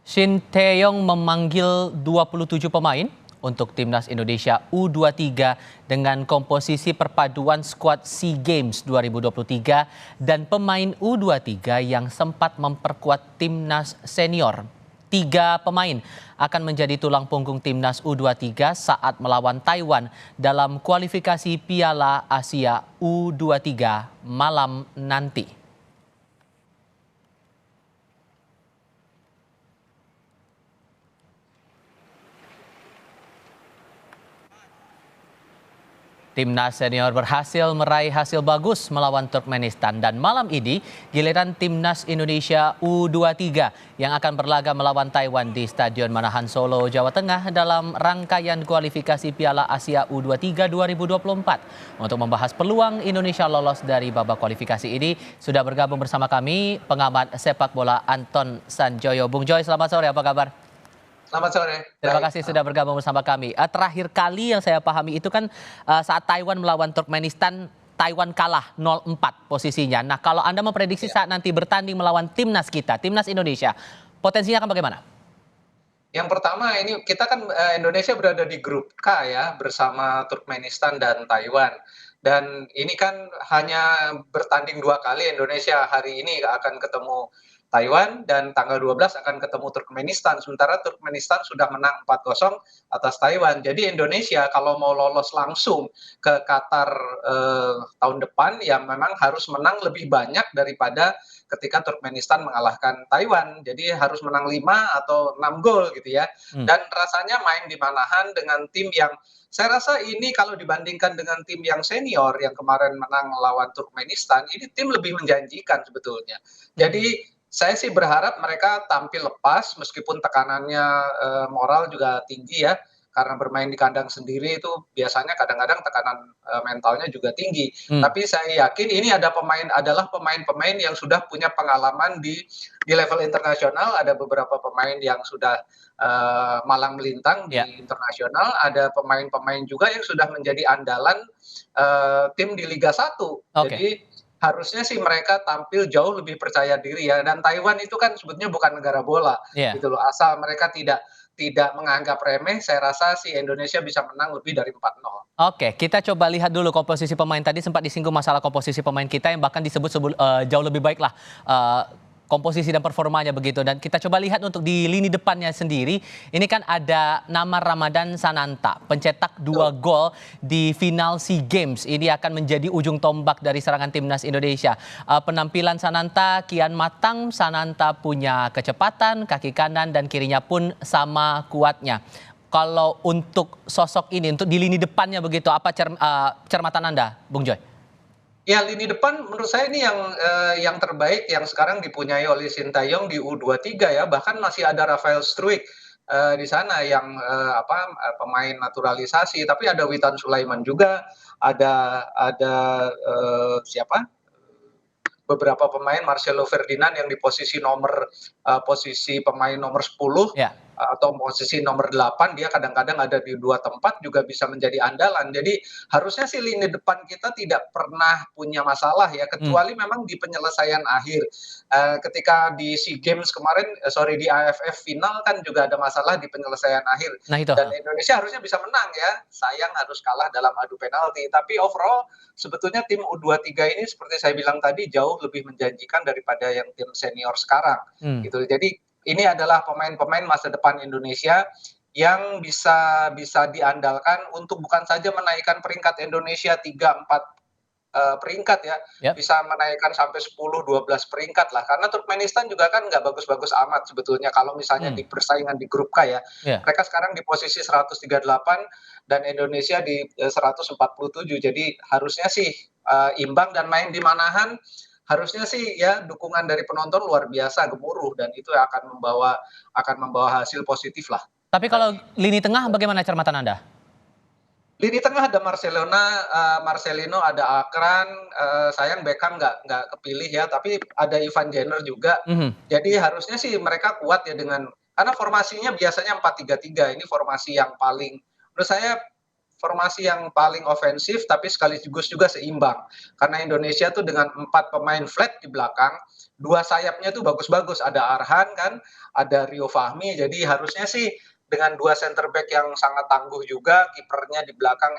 Shin Tae-yong memanggil 27 pemain untuk timnas Indonesia U23 dengan komposisi perpaduan skuad SEA Games 2023 dan pemain U23 yang sempat memperkuat timnas senior. 3 pemain akan menjadi tulang punggung timnas U23 saat melawan Taiwan dalam kualifikasi Piala Asia U23 malam nanti. Timnas senior berhasil meraih hasil bagus melawan Turkmenistan dan malam ini giliran timnas Indonesia U23 yang akan berlaga melawan Taiwan di Stadion Manahan Solo, Jawa Tengah dalam rangkaian kualifikasi Piala Asia U23 2024. Untuk membahas peluang Indonesia lolos dari babak kualifikasi ini sudah bergabung bersama kami pengamat sepak bola Anton Sanjoyo. Bung Joy, selamat sore, apa kabar? Selamat sore. Terima kasih sudah bergabung bersama kami. Terakhir kali yang saya pahami itu kan saat Taiwan melawan Turkmenistan, Taiwan kalah 0-4 posisinya. Nah, kalau Anda memprediksi saat nanti bertanding melawan timnas kita, timnas Indonesia, potensinya akan bagaimana? Yang pertama ini kita kan Indonesia berada di grup K ya bersama Turkmenistan dan Taiwan. Dan ini kan hanya bertanding 2 kali. Indonesia hari ini akan ketemu Taiwan dan tanggal 12 akan ketemu Turkmenistan. Sementara Turkmenistan sudah menang 4-0 atas Taiwan. Jadi Indonesia kalau mau lolos langsung ke Qatar tahun depan ya memang harus menang lebih banyak daripada ketika Turkmenistan mengalahkan Taiwan. Jadi harus menang 5 atau 6 gol gitu ya. Hmm. Dan rasanya main di Manahan dengan tim yang saya rasa ini kalau dibandingkan dengan tim yang senior yang kemarin menang melawan Turkmenistan, ini tim lebih menjanjikan sebetulnya. Jadi saya sih berharap mereka tampil lepas meskipun tekanannya moral juga tinggi ya. Karena bermain di kandang sendiri itu biasanya kadang-kadang tekanan mentalnya juga tinggi. Hmm. Tapi saya yakin ini adalah pemain-pemain yang sudah punya pengalaman di level internasional. Ada beberapa pemain yang sudah malang melintang Ya. di internasional. Ada pemain-pemain juga yang sudah menjadi andalan tim di Liga 1. Oke. Jadi harusnya sih mereka tampil jauh lebih percaya diri ya. Dan Taiwan itu kan sebetulnya bukan negara bola Ya. gitu loh. Asal mereka tidak menganggap remeh, saya rasa si Indonesia bisa menang lebih dari 4-0. Oke, kita coba lihat dulu komposisi pemain. Tadi sempat disinggung masalah komposisi pemain kita yang bahkan disebut jauh lebih baik lah komposisi dan performanya begitu. Dan kita coba lihat untuk di lini depannya sendiri. Ini kan ada nama Ramadan Sananta, pencetak 2 gol di final SEA Games. Ini akan menjadi ujung tombak dari serangan timnas Indonesia. Penampilan Sananta kian matang. Sananta punya kecepatan, kaki kanan dan kirinya pun sama kuatnya. Kalau untuk sosok ini, untuk di lini depannya begitu, apa cermatan Anda, Bung Joy? Ya lini depan menurut saya ini yang terbaik yang sekarang dipunyai oleh Shin Tae-yong di U23 ya, bahkan masih ada Rafael Struijk di sana yang pemain naturalisasi, tapi ada Witan Sulaiman juga, ada siapa? Beberapa pemain Marcelo Ferdinand yang di posisi pemain nomor 10 Ya. atau posisi nomor 8 dia kadang-kadang ada di 2 tempat juga bisa menjadi andalan. Jadi harusnya sih lini depan kita tidak pernah punya masalah ya Hmm. kecuali memang di penyelesaian akhir. Ketika di SEA Games kemarin di AFF final kan juga ada masalah di penyelesaian akhir Nah itu. dan Indonesia harusnya bisa menang ya. Sayang harus kalah dalam adu penalti. Tapi overall sebetulnya tim U23 ini seperti saya bilang tadi jauh lebih menjanjikan daripada yang tim senior sekarang Hmm. gitu. Jadi ini adalah pemain-pemain masa depan Indonesia yang bisa bisa diandalkan untuk bukan saja menaikkan peringkat Indonesia 3, 4 peringkat ya, Yap. bisa menaikkan sampai 10, 12 peringkat lah. Karena Turkmenistan juga kan nggak bagus-bagus amat sebetulnya kalau misalnya Hmm. di persaingan di grup K ya. Ya. Mereka sekarang di posisi 138 dan Indonesia di 147. Jadi harusnya sih imbang dan main di Manahan harusnya sih ya dukungan dari penonton luar biasa gemuruh dan itu akan membawa hasil positif lah Tapi kalau bagi lini tengah bagaimana cermatan Anda? lini tengah ada Marcelino, ada Akran, sayang Beckham nggak kepilih ya, tapi ada Ivan Jenner juga. Mhm. Jadi harusnya sih mereka kuat ya karena formasinya biasanya 4-3-3, ini formasi yang paling menurut saya formasi yang paling ofensif tapi sekaligus juga seimbang. Karena Indonesia tuh dengan 4 pemain flat di belakang, 2 sayapnya tuh bagus-bagus, ada Arhan kan, ada Rio Fahmi, jadi harusnya sih dengan 2 center back yang sangat tangguh juga, kipernya di belakang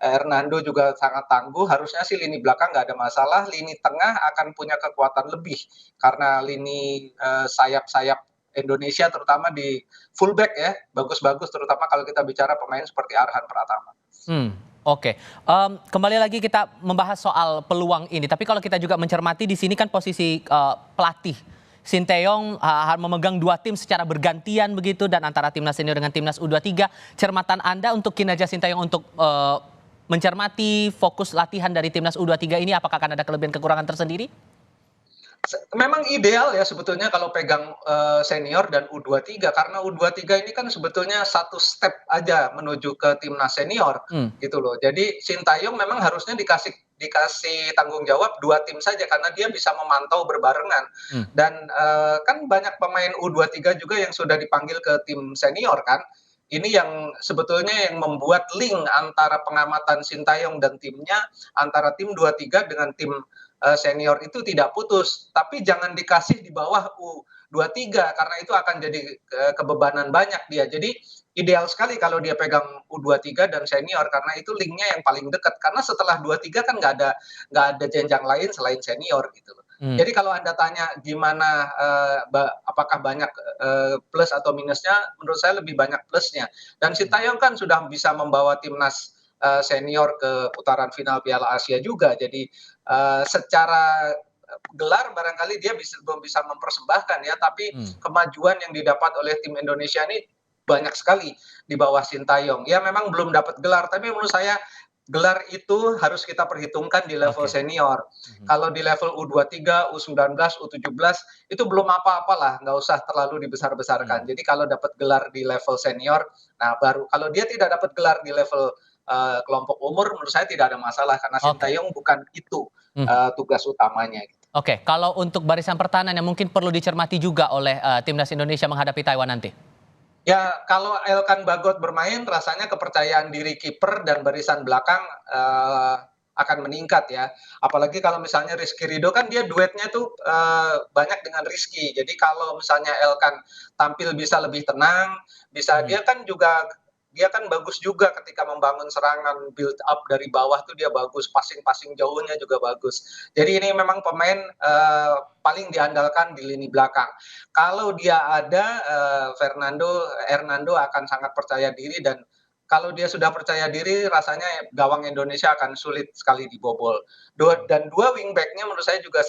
Hernando juga sangat tangguh, harusnya sih lini belakang nggak ada masalah, lini tengah akan punya kekuatan lebih karena lini, sayap-sayap Indonesia terutama di fullback ya, bagus-bagus terutama kalau kita bicara pemain seperti Arhan Pratama. Oke. Kembali lagi kita membahas soal peluang ini, tapi kalau kita juga mencermati di sini kan posisi, pelatih Sinteyong, memegang 2 tim secara bergantian begitu dan antara timnas senior dengan timnas U23. Cermatan Anda untuk kinerja Sinteyong untuk, mencermati fokus latihan dari timnas U23 ini apakah akan ada kelebihan kekurangan tersendiri? Memang ideal ya sebetulnya kalau pegang, senior dan U23 karena U23 ini kan sebetulnya satu step aja menuju ke timnas senior, Mmm, gitu loh. Jadi Sintayong memang harusnya dikasih dikasih tanggung jawab 2 tim saja karena dia bisa memantau berbarengan mmm, dan, kan banyak pemain U23 juga yang sudah dipanggil ke tim senior kan. Ini yang sebetulnya yang membuat link antara pengamatan Sintayong dan timnya, antara tim 23 dengan tim senior itu tidak putus, tapi jangan dikasih di bawah U23 karena itu akan jadi, kebebanan banyak dia. Jadi ideal sekali kalau dia pegang U23 dan senior karena itu linknya yang paling dekat, karena setelah 23 kan nggak ada jenjang lain selain senior gitu loh. mmm, Jadi kalau Anda tanya gimana, apakah banyak, plus atau minusnya, menurut saya lebih banyak plusnya. Dan Sintayong kan sudah bisa membawa timnas, senior ke putaran final Piala Asia juga. Jadi secara gelar barangkali dia belum bisa mempersembahkan ya, tapi mmm. kemajuan yang didapat oleh tim Indonesia ini banyak sekali di bawah Sintayong. Ya memang belum dapat gelar, tapi menurut saya gelar itu harus kita perhitungkan di level Oke. senior. Mhm, Kalau di level U23, U19, U17 itu belum apa-apalah, nggak usah terlalu dibesar-besarkan. mmm, Jadi kalau dapat gelar di level senior, nah baru kalau dia tidak dapat gelar di level kelompok umur, menurut saya tidak ada masalah karena oke. Sintayong bukan itu Mhm. tugas utamanya gitu. Oke, kalau untuk barisan pertahanan yang mungkin perlu dicermati juga oleh, timnas Indonesia menghadapi Taiwan nanti? Ya kalau Elkan Bagot bermain rasanya kepercayaan diri kiper dan barisan belakang, akan meningkat ya. Apalagi kalau misalnya Rizky Ridho kan dia duetnya tuh, banyak dengan Rizky. Jadi kalau misalnya Elkan tampil bisa lebih tenang, bisa Mhm, dia kan bagus juga ketika membangun serangan, build up dari bawah tuh dia bagus, passing-passing jauhnya juga bagus. Jadi ini memang pemain, paling diandalkan di lini belakang. Kalau dia ada, Hernando akan sangat percaya diri dan kalau dia sudah percaya diri rasanya gawang Indonesia akan sulit sekali dibobol. Dan 2 wingback-nya menurut saya juga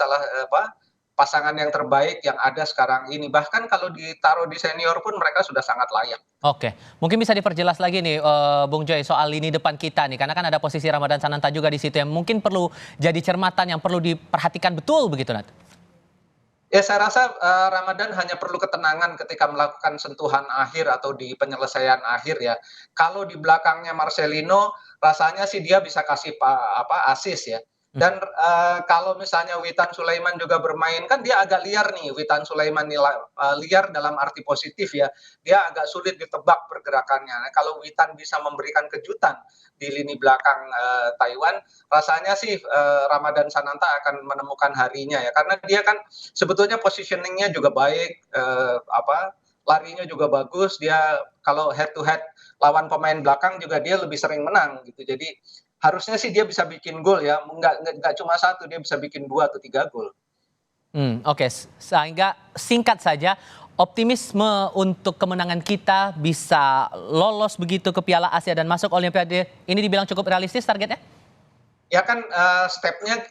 pasangan yang terbaik yang ada sekarang ini. Bahkan kalau ditaruh di senior pun mereka sudah sangat layak. oke. Mungkin bisa diperjelas lagi nih, Bung Joy soal lini depan kita nih, karena kan ada posisi Ramadan Sananta juga di situ yang mungkin perlu jadi cermatan yang perlu diperhatikan betul begitu, Nat? Ya saya rasa, Ramadan hanya perlu ketenangan ketika melakukan sentuhan akhir atau di penyelesaian akhir ya. Kalau di belakangnya Marcelino, rasanya sih dia bisa kasih assist ya. Mhm, Dan, kalau misalnya Witan Sulaiman juga bermain, kan dia agak liar nih, Witan Sulaiman nih liar dalam arti positif ya. Dia agak sulit ditebak pergerakannya. Nah, kalau Witan bisa memberikan kejutan di lini belakang, Taiwan, rasanya sih, Ramadan Sananta akan menemukan harinya ya. Karena dia kan sebetulnya positioning-nya juga baik, larinya juga bagus, dia kalau head to head lawan pemain belakang juga dia lebih sering menang gitu. Jadi harusnya sih dia bisa bikin gol ya, nggak cuma satu, dia bisa bikin 2 atau 3 gol. oke. Sehingga singkat saja, optimisme untuk kemenangan kita bisa lolos begitu ke Piala Asia dan masuk Olimpiade ini dibilang cukup realistis targetnya? Ya kan, step-nya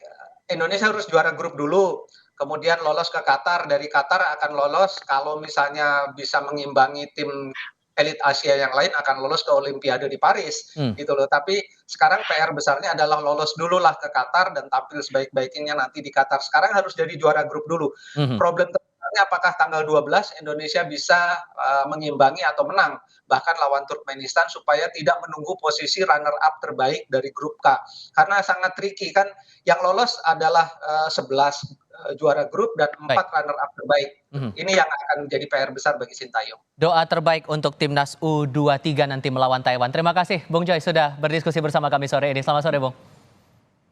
Indonesia harus juara grup dulu, kemudian lolos ke Qatar, dari Qatar akan lolos kalau misalnya bisa mengimbangi tim elit Asia yang lain akan lolos ke Olimpiade di Paris, Mmm, gitu loh. Tapi sekarang PR besarnya adalah lolos dululah ke Qatar dan tampil sebaik-baiknya nanti di Qatar. Sekarang harus jadi juara grup dulu. mhm. Problem terbesarnya apakah tanggal 12 Indonesia bisa, mengimbangi atau menang, bahkan lawan Turkmenistan supaya tidak menunggu posisi runner up terbaik dari grup K. Karena sangat tricky kan, yang lolos adalah, 11, juara grup dan Baik. 4 runner up terbaik. Mhm. Ini yang akan menjadi PR besar bagi Sintayong. Doa terbaik untuk timnas U23 nanti melawan Taiwan. Terima kasih Bung Joy sudah berdiskusi bersama kami sore ini. Selamat sore Bung.